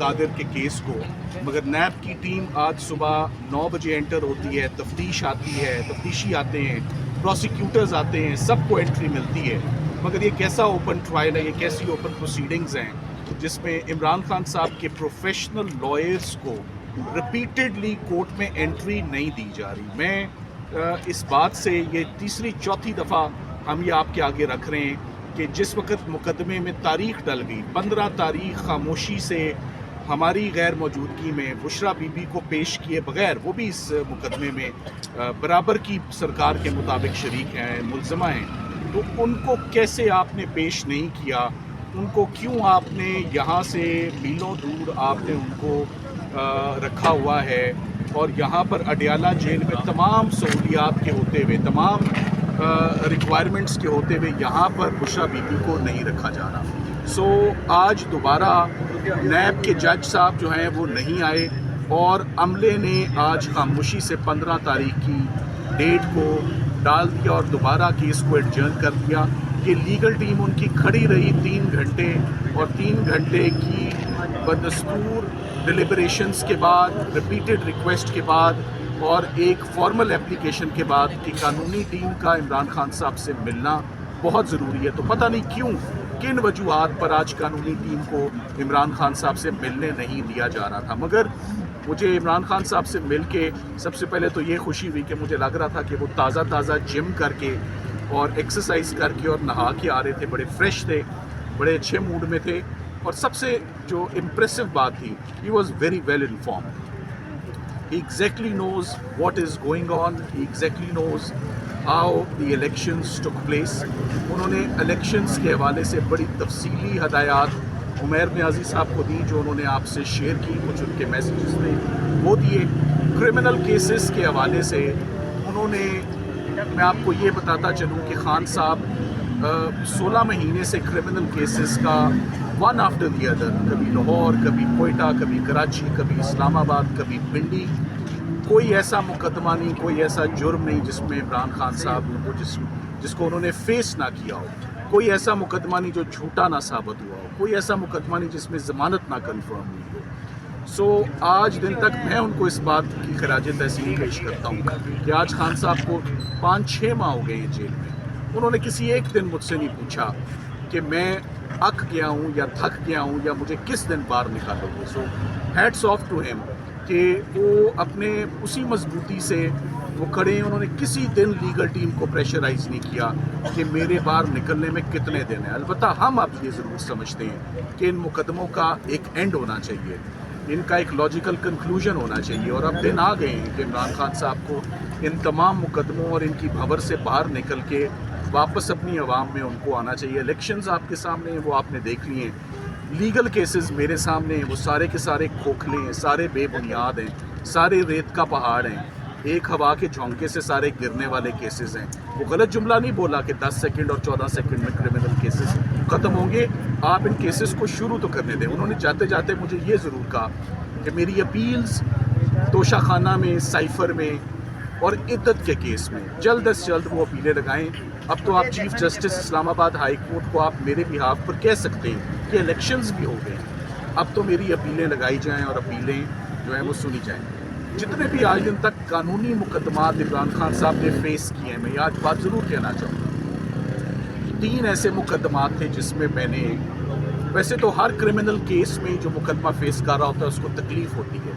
قادر کے کیس کو، مگر نیب کی ٹیم آج صبح 9 بجے انٹر ہوتی ہے، تفتیش آتی ہے، تفتیشی آتے ہیں، پروسیکیوٹرز آتے ہیں، سب کو انٹری ملتی ہے، مگر یہ کیسا اوپن ٹرائل ہے، یہ کیسی اوپن پروسیڈنگز ہیں جس میں عمران خان صاحب کے پروفیشنل لائرز کو ریپیٹڈلی کورٹ میں انٹری نہیں دی جا رہی. میں اس بات سے یہ تیسری چوتھی دفعہ ہم یہ آپ کے آگے رکھ رہے ہیں کہ جس وقت مقدمے میں تاریخ ڈل گئی، 15 تاریخ خاموشی سے ہماری غیر موجودگی میں بشرا بی بی کو پیش کیے بغیر، وہ بھی اس مقدمے میں برابر کی سرکار کے مطابق شریک ہیں، ملزمہ ہیں، تو ان کو کیسے آپ نے پیش نہیں کیا؟ ان کو کیوں آپ نے یہاں سے میلوں دور آپ نے ان کو رکھا ہوا ہے، اور یہاں پر اڈیالہ جیل میں تمام سہولیات کے ہوتے ہوئے، تمام ریکوائرمنٹس کے ہوتے ہوئے یہاں پر بشرا بی بی کو نہیں رکھا جا رہا؟ سو آج دوبارہ نیب کے جج صاحب جو ہیں وہ نہیں آئے، اور عملے نے آج خاموشی سے 15 تاریخ کی ڈیٹ کو ڈال دیا اور دوبارہ کیس کو ایڈجرن کر دیا. یہ لیگل ٹیم ان کی کھڑی رہی 3 گھنٹے، اور 3 گھنٹے کی بدستور ڈیلیبریشنز کے بعد، ریپیٹڈ ریکویسٹ کے بعد، اور ایک فارمل اپلیکیشن کے بعد کہ قانونی ٹیم کا عمران خان صاحب سے ملنا بہت ضروری ہے. تو پتہ نہیں کیوں، کن وجوہات پر آج قانونی ٹیم کو عمران خان صاحب سے ملنے نہیں دیا جا رہا تھا. مگر مجھے عمران خان صاحب سے مل کے سب سے پہلے تو یہ خوشی ہوئی کہ مجھے لگ رہا تھا کہ وہ تازہ جم کر کے اور ایکسرسائز کر کے اور نہا کے آ رہے تھے، بڑے فریش تھے، بڑے اچھے موڈ میں تھے. اور سب سے جو امپریسو بات تھی، he was very well informed. He exactly knows what is going on. He exactly knows how the elections took place. انہوں نے الیکشنز کے حوالے سے بڑی تفصیلی ہدایات عمیر نیازی صاحب کو دی، جو انہوں نے آپ سے شیئر کی، کچھ ان کے میسیجز میں وہ دیے. کرمنل کیسز کے حوالے سے انہوں نے، میں آپ کو یہ بتاتا چلوں کہ خان صاحب 16 مہینے سے کرمنل کیسز کا ون آفٹر دی ادر، کبھی لاہور، کبھی کوئٹہ، کبھی کراچی، کبھی اسلام آباد، کبھی پنڈی، کوئی ایسا مقدمہ نہیں، کوئی ایسا جرم نہیں جس میں عمران خان صاحب کو جس کو انہوں نے فیس نہ کیا ہو، کوئی ایسا مقدمہ نہیں جو جھوٹا نہ ثابت ہوا ہو، کوئی ایسا مقدمہ نہیں جس میں ضمانت نہ کنفرم ہوئی ہو. سو آج دن تک میں ان کو اس بات کی خراج تحسین پیش کرتا ہوں کہ آج خان صاحب کو 5-6 ماہ ہو گئے ہیں جیل میں. انہوں نے کسی ایک دن مجھ سے نہیں پوچھا کہ میں اک گیا ہوں یا تھک گیا ہوں یا مجھے کس دن باہر نکالو گے. سو ہیٹس آف ٹو ہیم کہ وہ اپنے اسی مضبوطی سے وہ کھڑے ہیں. انہوں نے کسی دن لیگل ٹیم کو پریشرائز نہیں کیا کہ میرے باہر نکلنے میں کتنے دن ہیں. البتہ ہم اب یہ ضرور سمجھتے ہیں کہ ان مقدموں کا ایک اینڈ ہونا چاہیے، ان کا ایک لاجیکل کنکلوژن ہونا چاہیے، اور اب دن آ گئے ہیں کہ عمران خان صاحب کو ان تمام مقدموں اور ان کی بھنور سے باہر نکل کے واپس اپنی عوام میں ان کو آنا چاہیے. الیکشنز آپ کے سامنے ہیں، وہ آپ نے دیکھ لی ہیں. لیگل کیسز میرے سامنے ہیں، وہ سارے کے سارے کھوکھلے ہیں، سارے بے بنیاد ہیں، سارے ریت کا پہاڑ ہیں، ایک ہوا کے جھونکے سے سارے گرنے والے کیسز ہیں. وہ غلط جملہ نہیں بولا کہ 10 سیکنڈ اور 14 سیکنڈ میں کرمنل کیسز ختم ہوں گے. آپ ان کیسز کو شروع تو کرنے دیں. انہوں نے جاتے جاتے مجھے یہ ضرور کہا کہ میری اپیلز توشہ خانہ میں، سائفر میں اور عدت کے کیس میں جلد از جلد وہ اپیلیں لگائیں. اب تو آپ چیف جسٹس اسلام آباد ہائی کورٹ کو آپ میرے بہاف پر کہہ سکتے ہیں کہ الیکشنز بھی ہو گئے، اب تو میری اپیلیں لگائی جائیں اور اپیلیں جو ہیں وہ سنی جائیں. جتنے بھی آج دن تک قانونی مقدمات عمران خان صاحب نے فیس کیے ہیں، میں آج بات ضرور کہنا چاہوں گا. 3 ایسے مقدمات تھے جس میں میں نے، ویسے تو ہر کرمنل کیس میں جو مقدمہ فیس کر رہا ہوتا ہے اس کو تکلیف ہوتی ہے،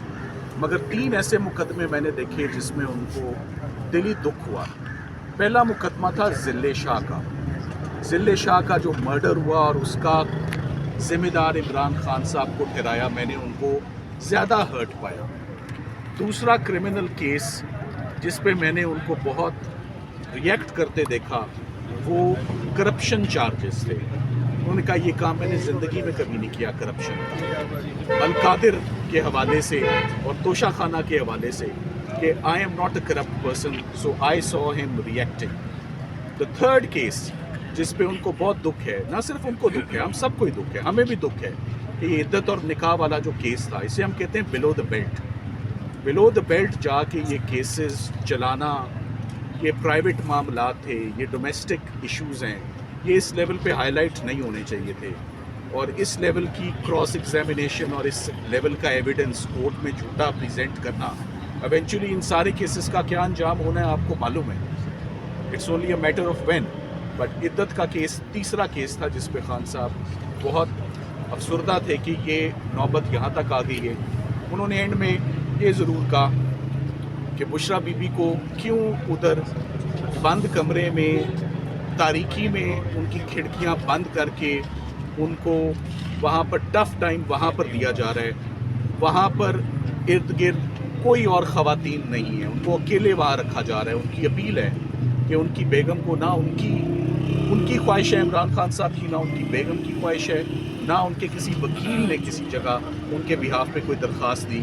مگر 3 ایسے مقدمے میں نے دیکھے جس میں ان کو دلی دکھ ہوا. پہلا مقدمہ تھا ذلِ شاہ کا. ذلِ شاہ کا جو مرڈر ہوا اور اس کا ذمہ دار عمران خان صاحب کو ٹھہرایا، میں نے ان کو زیادہ ہرٹ پایا. دوسرا کرمنل کیس جس پہ میں نے ان کو بہت ریئیکٹ کرتے دیکھا، وہ کرپشن چارجز تھے. انہوں نے کہا یہ کام میں نے زندگی میں کبھی نہیں کیا کرپشن کا. القادر کے حوالے سے اور توشہ خانہ کے حوالے سے کہ I am not a corrupt person, so I saw him reacting. The third case جس پہ ان کو بہت دکھ ہے، نہ صرف ان کو دکھ ہے، ہم سب کو ہی دکھ ہے، ہمیں بھی دکھ ہے کہ یہ عدت اور نکاح والا جو کیس تھا، اسے ہم کہتے ہیں بلو دا بیلٹ. بلو دا بیلٹ جا کے یہ کیسز چلانا، یہ پرائیویٹ معاملات تھے، یہ ڈومیسٹک ایشوز ہیں، یہ اس لیول پہ ہائی لائٹ نہیں ہونے چاہیے تھے. اور اس لیول کی کراس ایگزامینیشن اور اس لیول کا ایویڈنس کورٹ میں جھوٹا پریزنٹ کرنا، ایونچولی ان سارے کیسز کا کیا انجام ہونا ہے آپ کو معلوم ہے. It's only a matter of when. But عدت کا کیس تیسرا کیس تھا جس پہ خان صاحب بہت افسردہ تھے کہ یہ نوبت یہاں تک آ گئی ہے. انہوں نے اینڈ میں یہ ضرور کہا کہ بشرا بی بی کو کیوں ادھر بند کمرے میں تاریکی میں ان کی کھڑکیاں بند کر کے ان کو وہاں پر ٹف ٹائم وہاں پر دیا جا رہا ہے. وہاں پر ارد گرد کوئی اور خواتین نہیں ہیں، ان کو اکیلے وہاں رکھا جا رہا ہے. ان کی اپیل ہے کہ ان کی بیگم کو نہ ان کی خواہش ہے عمران خان صاحب کی، نہ ان کی بیگم کی خواہش ہے، نہ ان کے کسی وکیل نے کسی جگہ ان کے بہاف پہ کوئی درخواست دی.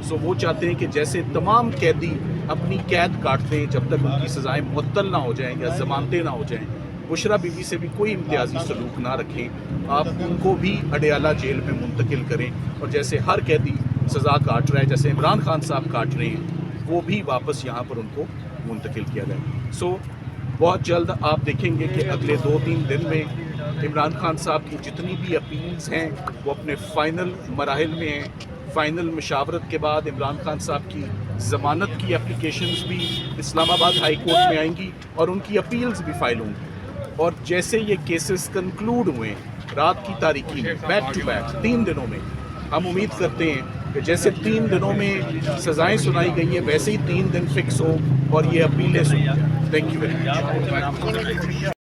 سو وہ چاہتے ہیں کہ جیسے تمام قیدی اپنی قید کاٹتے ہیں جب تک ان کی سزائیں معطل نہ ہو جائیں یا ضمانتیں نہ ہو جائیں، بشرا بی بی سے بھی کوئی امتیازی سلوک نہ رکھیں. آپ ان کو بھی اڈیالہ جیل میں منتقل کریں، اور جیسے ہر قیدی سزا کاٹ رہا ہے، جیسے عمران خان صاحب کاٹ رہے ہیں، وہ بھی واپس یہاں پر ان کو منتقل کیا جائے. سو بہت جلد آپ دیکھیں گے کہ اگلے 2-3 دن میں عمران خان صاحب کی جتنی بھی اپیلز ہیں وہ اپنے فائنل مراحل میں ہیں. فائنل مشاورت کے بعد عمران خان صاحب کی ضمانت کی اپلیکیشنز بھی اسلام آباد ہائی کورٹ میں آئیں گی اور ان کی اپیلز بھی فائل ہوں گی. اور جیسے یہ کیسز کنکلوڈ ہوئے رات کی تاریکی میں بیک ٹو بیک 3 دنوں میں، ہم امید کرتے ہیں کہ جیسے 3 دنوں میں سزائیں سنائی گئی ہیں ویسے ہی 3 دن فکس ہو اور یہ اپیلیں سنی جائیں. Thank you very much.